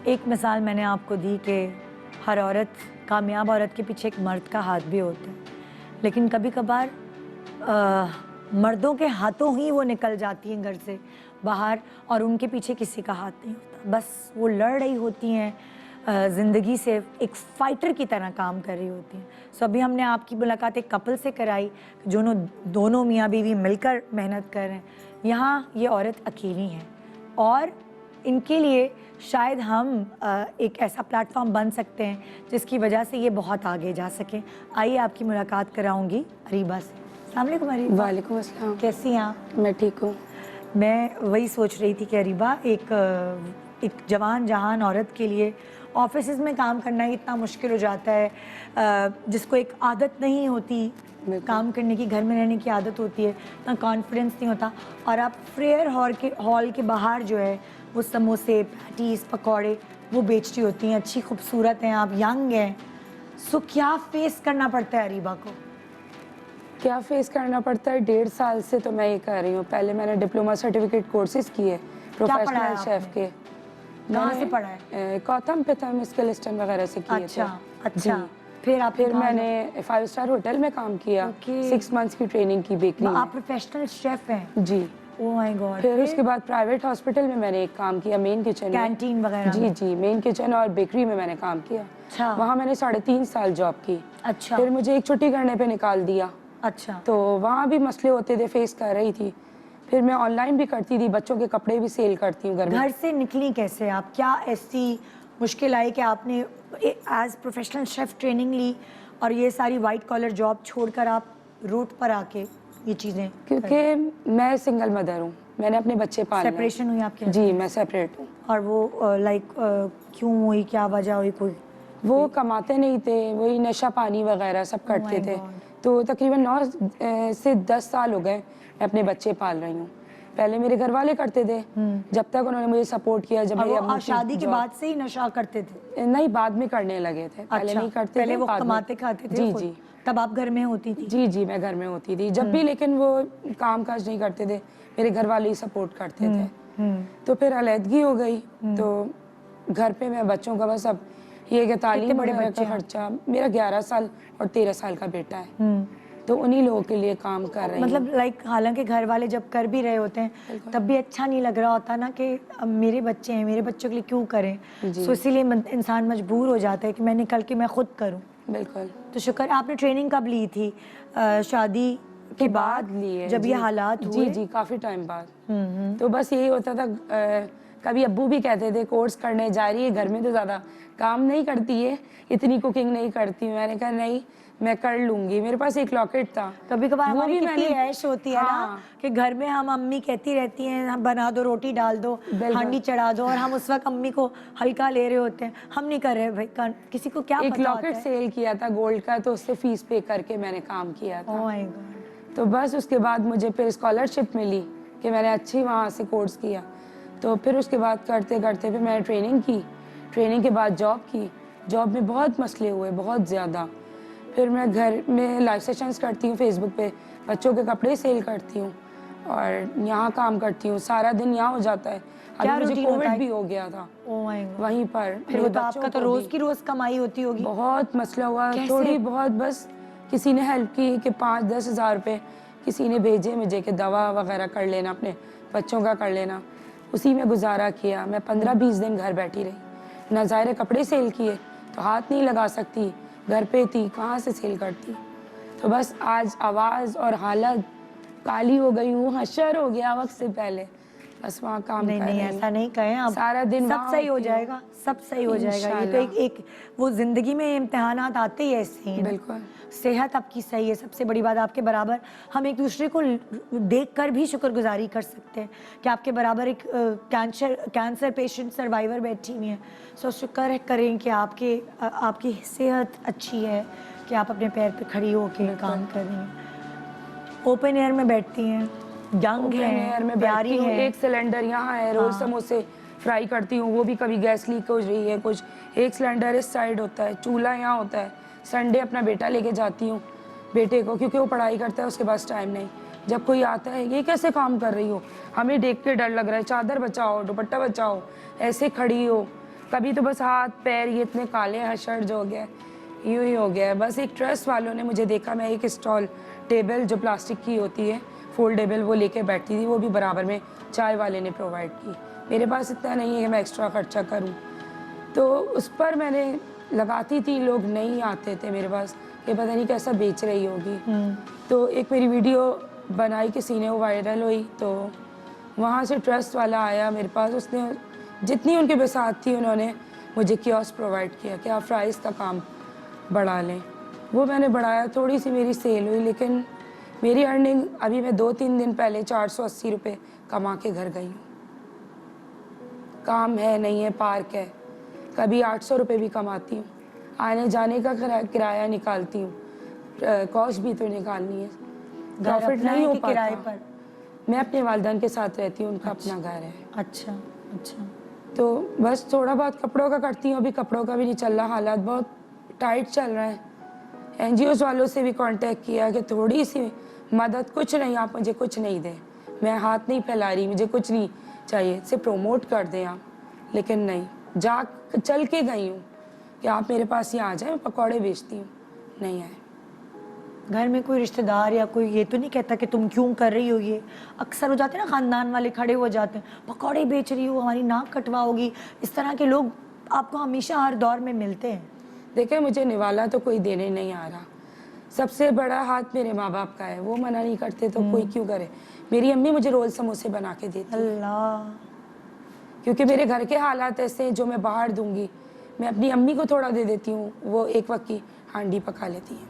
एक मिसाल मैंने आपको दी कि हर औरत, कामयाब औरत के पीछे एक मर्द का हाथ भी होता है, लेकिन कभी कभार मर्दों के हाथों ही वो निकल जाती हैं घर से बाहर और उनके पीछे किसी का हाथ नहीं होता। बस वो लड़ रही होती हैं ज़िंदगी से, एक फ़ाइटर की तरह काम कर रही होती हैं। सो अभी हमने आपकी मुलाकात एक कपल से कराई, दोनों मियाँ बीवी मिलकर मेहनत कर रहे हैं। यहाँ ये औरत अकेली हैं और इनके लिए शायद हम एक ऐसा प्लेटफॉर्म बन सकते हैं जिसकी वजह से ये बहुत आगे जा सकें। आइए आपकी मुलाकात कराऊंगी अरीबा से। अस्सलाम वालेकुम अरीबा। वालेकुम अस्सलाम। कैसी हैं आप? मैं ठीक हूँ। मैं वही सोच रही थी कि अरीबा, एक जवान जहान औरत के लिए ऑफिस में काम करना इतना मुश्किल हो जाता है, जिसको एक आदत नहीं होती काम करने की, घर में रहने की आदत होती है, इतना कॉन्फिडेंस नहीं होता, और आप प्रेयर हॉल के बाहर जो है वो समोसे, पैटीज, पकौड़े वो बेचती होती हैं। अच्छी खूबसूरत हैं आप, यंग हैं। सो क्या फेस करना पड़ता है अरीबा को? क्या फेस करना पड़ता है? 1.5 साल से तो मैं ये कर रही हूँ। पहले मैंने डिप्लोमा सर्टिफिकेट कोर्सेज किए प्रोफेशनल शेफ के। कहाँ से पढ़ा है? गौतम पिथम स्किलिस्टन वगैरह से किए थे। अच्छा। फिर मैंने 5 स्टार होटल में काम किया। 6 मंथ्स की ट्रेनिंग की बेकरी में। आप प्रोफेशनल शेफ हैं? जी। Oh my God. फिर उसके बाद प्राइवेट हॉस्पिटल में मैंने एक काम किया, मेन किचन, कैंटीन वगैरह। जी, मेन किचन और बेकरी में मैंने काम किया। अच्छा। वहाँ मैंने 3.5 साल जॉब की। अच्छा। फिर मुझे एक छुट्टी करने पे निकाल दिया। अच्छा। तो वहाँ भी मसले होते थे, फेस कर रही थी। फिर मैं ऑनलाइन भी करती थी, बच्चों के कपड़े भी सेल करती हूँ घर में। घर से निकली कैसे आप? क्या ऐसी मुश्किल आई कि आपने एज प्रोफेशनल शेफ ट्रेनिंग ली और ये सारी वाइट कॉलर जॉब छोड़कर आप रोड पर आके ये चीज़ें? क्योंकि मैं सिंगल मदर हूँ, मैंने अपने बच्चे पाले। सेपरेशन हुई आपके? जी, मैं सेपरेट हूँ। और वो क्यों हुई, क्या वजह हुई? कोई वो कमाते नहीं थे, वही नशा पानी वगैरह सब करते थे। तो तकरीबन 9 से 10 साल हो गए मैं अपने बच्चे पाल रही हूँ। पहले मेरे घर वाले करते थे, जब तक उन्होंने मुझे सपोर्ट किया। जब मेरी अम्मी शादी के बाद से ही नशा करते थे? नहीं, बाद में करने लगे थे। पहले नहीं करते थे, पहले वो कमाते खाते थे? जी जी। तब आप घर में होती थी? जी जी, मैं घर में होती थी जब भी, लेकिन वो काम काज नहीं करते थे, मेरे घर वाले ही सपोर्ट करते थे। तो फिर अलहदगी हो गई, तो घर पे मैं बच्चों का बस अब ये कि तालीम वगैरह का खर्चा। मेरा 11 साल और 13 साल का बेटा है, तो उन्हीं लोगों के लिए काम कर रही हूँ। मतलब हालांकि घर वाले जब कर भी रहे होते हैं तब भी अच्छा नहीं लग रहा होता ना कि अब मेरे बच्चे हैं, मेरे बच्चों के लिए क्यों करें। तो इसीलिए इंसान मजबूर हो जाता है कि मैं निकल के मैं खुद करूँ। बिल्कुल। तो शुक्र। आपने ट्रेनिंग कब ली थी? शादी के बाद ली है जब ये हालात हुए? जी, काफी टाइम बाद। तो बस यही होता था, कभी अब्बू भी कहते थे कोर्स करने जा रही है, घर में तो ज्यादा काम नहीं करती है, इतनी कुकिंग नहीं करती। मैंने कहा नहीं, मैं कर लूंगी। मेरे पास एक लॉकेट था। कभी कभार हमारी कितनी ऐश होती है ना कि घर में हम अम्मी कहती रहती हैं हम बना दो, रोटी डाल दो, हांडी चढ़ा दो, और हम उस वक्त अम्मी को हल्का ले रहे होते हैं, हम नहीं कर रहे। भाई किसी को क्या एक पता लॉकेट सेल किया था गोल्ड का, तो उससे फीस पे करके मैंने काम किया था। ओह माय गॉड। तो बस उसके बाद मुझे फिर स्कॉलरशिप मिली कि मैंने अच्छी वहाँ से कोर्स किया। तो फिर उसके बाद करते करते फिर मैंने ट्रेनिंग की। ट्रेनिंग के बाद जॉब की। जॉब में बहुत मसले हुए, बहुत ज़्यादा। फिर मैं घर में लाइव सेशंस करती हूँ फेसबुक पे, बच्चों के कपड़े सेल करती हूँ और यहाँ काम करती हूँ। सारा दिन यहाँ हो जाता है। अभी मुझे कोविड भी हो गया था वहीं पर। फिर वो तो आपका तो रोज़ की रोज़ कमाई होती होगी? बहुत मसला हुआ, थोड़ी बहुत, बस किसी ने हेल्प की कि 5-10 हज़ार रुपये किसी ने भेजे मुझे कि दवा वगैरह कर लेना, अपने बच्चों का कर लेना। उसी में गुजारा किया। मैं 15-20 दिन घर बैठी रही। नाज़ायरे कपड़े सेल किए तो हाथ नहीं लगा सकती, घर पे थी, कहाँ से सेल करती। तो बस आज आवाज़ और हालत काली हो गई हूँ, हशर हो गया वक्त से पहले। बस वहाँ काम कर रही हूँ। ऐसा नहीं कहें आप, सारा दिन सब सही हो जाएगा, सब सही हो जाएगा। ये तो एक वो जिंदगी में इम्तिहानात आते ही ऐसे ही। बिल्कुल। सेहत आपकी सही है, सबसे बड़ी बात। आपके बराबर हम एक दूसरे को देखकर भी शुक्रगुजारी कर सकते हैं कि आपके बराबर एक कैंसर पेशेंट सर्वाइवर बैठी हुई है। सो शुक्र करें कि आपकी सेहत अच्छी है, कि आप अपने पैर पे खड़ी होकर काम कर रही हैं, ओपन एयर में बैठती हैं, यंग है, प्यारी है। एक सिलेंडर यहाँ है, रोज समोसे फ्राई करती हूँ, वो भी कभी गैस लीक हो रही है कुछ। एक सिलेंडर इस साइड होता है, चूल्हा यहाँ होता है। संडे अपना बेटा लेके जाती हूँ, बेटे को, क्योंकि वो पढ़ाई करता है, उसके पास टाइम नहीं। जब कोई आता है, ये कैसे काम कर रही हो, हमें देख के डर लग रहा है, चादर बचाओ, दुपट्टा बचाओ, ऐसे खड़ी हो। कभी तो बस हाथ पैर ये इतने काले हैं, शर्ट जो हो गया है, यूं ही हो गया है। बस एक ट्रस्ट वालों ने मुझे देखा, मैं एक स्टॉल टेबल जो प्लास्टिक की होती है फोल्डेबल वो लेके बैठी थी, वो भी बराबर में चाय वाले ने प्रोवाइड की। मेरे पास इतना नहीं है कि मैं एक्स्ट्रा खर्चा करूं, तो उस पर मैंने लगाती थी। लोग नहीं आते थे मेरे पास कि पता नहीं कैसा बेच रही होगी। तो एक मेरी वीडियो बनाई किसी ने, वो वायरल हुई, तो वहाँ से ट्रस्ट वाला आया मेरे पास। उसने जितनी उनके बसात थी उन्होंने मुझे कियोस्क प्रोवाइड किया कि आप फ्राइज़ का काम बढ़ा लें। वो मैंने बढ़ाया, थोड़ी सी मेरी सेल हुई, लेकिन मेरी अर्निंग अभी मैं 2-3 दिन पहले 480 रुपये कमा के घर गई हूँ। काम है नहीं है, पार्क है, कभी 800 रुपये भी कमाती हूँ। आने जाने का किराया निकालती हूँ, कॉस्ट भी तो निकालनी है। प्रॉफिट नहीं हो पाता। किराए पर? मैं अपने वालिदैन के साथ रहती हूँ, उनका अपना घर है। अच्छा अच्छा। तो बस थोड़ा बहुत कपड़ों का करती हूँ। अभी कपड़ों का भी नहीं चल रहा, हालात बहुत टाइट चल रहे हैं। NGOs वालों से भी कांटेक्ट किया कि थोड़ी सी मदद, कुछ नहीं, आप मुझे कुछ नहीं दें, मैं हाथ नहीं फैला रही, मुझे कुछ नहीं चाहिए, सिर्फ प्रमोट कर दें आप। लेकिन नहीं, चल के गई हूँ कि आप मेरे पास यहाँ आ जाए, मैं पकौड़े बेचती हूँ, नहीं आए। घर में कोई रिश्तेदार या कोई ये तो नहीं कहता कि तुम क्यों कर रही हो ये? अक्सर हो जाते हैं ना, खानदान वाले खड़े हो जाते हैं, पकौड़े बेच रही हो, हमारी नाक कटवाओगी। इस तरह के लोग आपको हमेशा हर दौर में मिलते हैं। देखिए, मुझे निवाला तो कोई देने नहीं आ रहा। सबसे बड़ा हाथ मेरे माँ बाप का है, वो मना नहीं करते तो कोई क्यों करे। मेरी अम्मी मुझे रोल समोसे बना के देती है, अल्लाह। क्योंकि मेरे घर के हालात ऐसे हैं, जो मैं बाहर दूंगी, मैं अपनी अम्मी को थोड़ा दे देती हूँ, वो एक वक्त की हांडी पका लेती है।